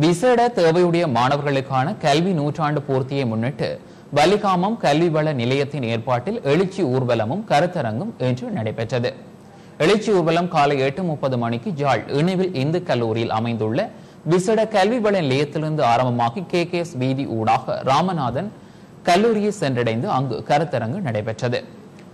விசேட தேவையுடைய மாணவர்களுக்கான கல்வி நூற்றாண்டு பூர்த்தியை முன்னிட்டு வலிகாமம் கல்வி வள நிலையத்தின் ஏற்பாட்டில் எழுச்சி ஊர்வலமும் கருத்தரங்கும் இன்று நடைபெற்றது. எழுச்சி ஊர்வலம் காலை 8:30 மணிக்கு ஜாழ் இணைவில் இந்து கல்லூரியில் அமைந்துள்ள விசேட கல்வி வள நிலையத்திலிருந்து ஆரம்பமாகி KKS வீதி ஊடாக ராமநாதன் கல்லூரியை சென்றடைந்து அங்கு கருத்தரங்கு நடைபெற்றது.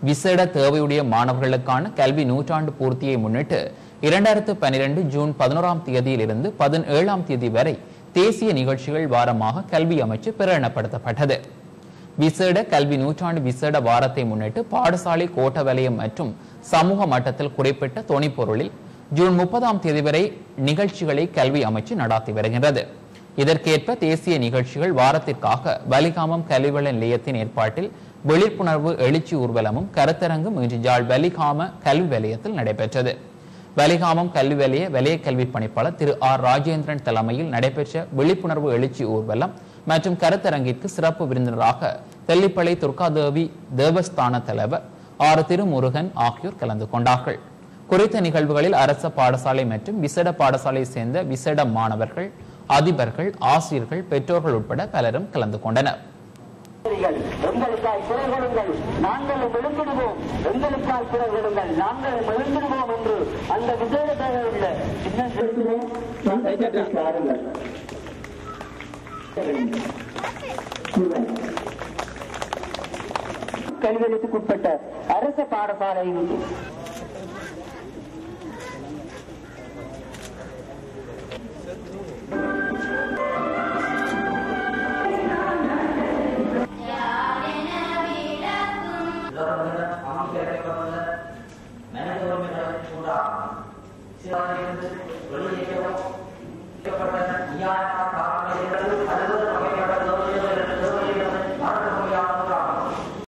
விசேட தேவையுடைய மாணவர்களுக்கான கல்வி நூற்றாண்டு பூர்த்தியை முன்னிட்டு 2012 ஜூன் 11ஆம் தேதியிலிருந்து 17ஆம் தேதி வரை தேசிய நிகழ்ச்சிகள் வாரமாக கல்வி அமைச்சு பிரகடனப்படுத்தப்பட்டது. விசேட கல்வி நூற்றாண்டு விசேட வாரத்தை முன்னிட்டு பாடசாலை கோட்ட வலயம் மற்றும் சமூக மட்டத்தில் குறிப்பிட்ட தொனிப்பொருளில் ஜூன் 30ஆம் தேதி வரை நிகழ்ச்சிகளை கல்வி அமைச்சு நடாத்தி வருகின்றது. இதற்கேற்ப தேசிய நிகழ்ச்சிகள் வாரத்திற்காக வலிகாமம் கல்விவள நிலையத்தின் ஏற்பாட்டில் விழிப்புணர்வு எழுச்சி ஊர்வலமும் கருத்தரங்கும் இன்று ஜாழ் வலிகாம கல்வி வலயத்தில் நடைபெற்றது. வலிகாமம் கல்வி வலய வலய கல்வி பணிப்பாளர் திரு R. ராஜேந்திரன் தலைமையில் நடைபெற்ற விழிப்புணர்வு எழுச்சி ஊர்வலம் மற்றும் கருத்தரங்கிற்கு சிறப்பு விருந்தினராக தெல்லிப்பளை துர்காதேவி தேவஸ்தான தலைவர் R. திருமுருகன் ஆகியோர் கலந்து கொண்டார்கள். குறித்த நிகழ்வுகளில் அரச பாடசாலை மற்றும் விசேட பாடசாலை சேர்ந்த விசேட மாணவர்கள், அதிபர்கள், ஆசிரியர்கள், பெற்றோர்கள் உட்பட பலரும் கலந்து கொண்டனர். எங்களுக்காய் குரல் கொடுங்கள், நாங்களும் எழுந்திடுவோம். எங்களுக்காய் குரல் கொடுங்கள், நாங்களும் எழுந்திடுவோம் என்று அந்த விசேட தேவையுள்ள கல்வியலுக்குட்பட்ட அரச பாடசாலையில் வெளியேற்றப்பட்ட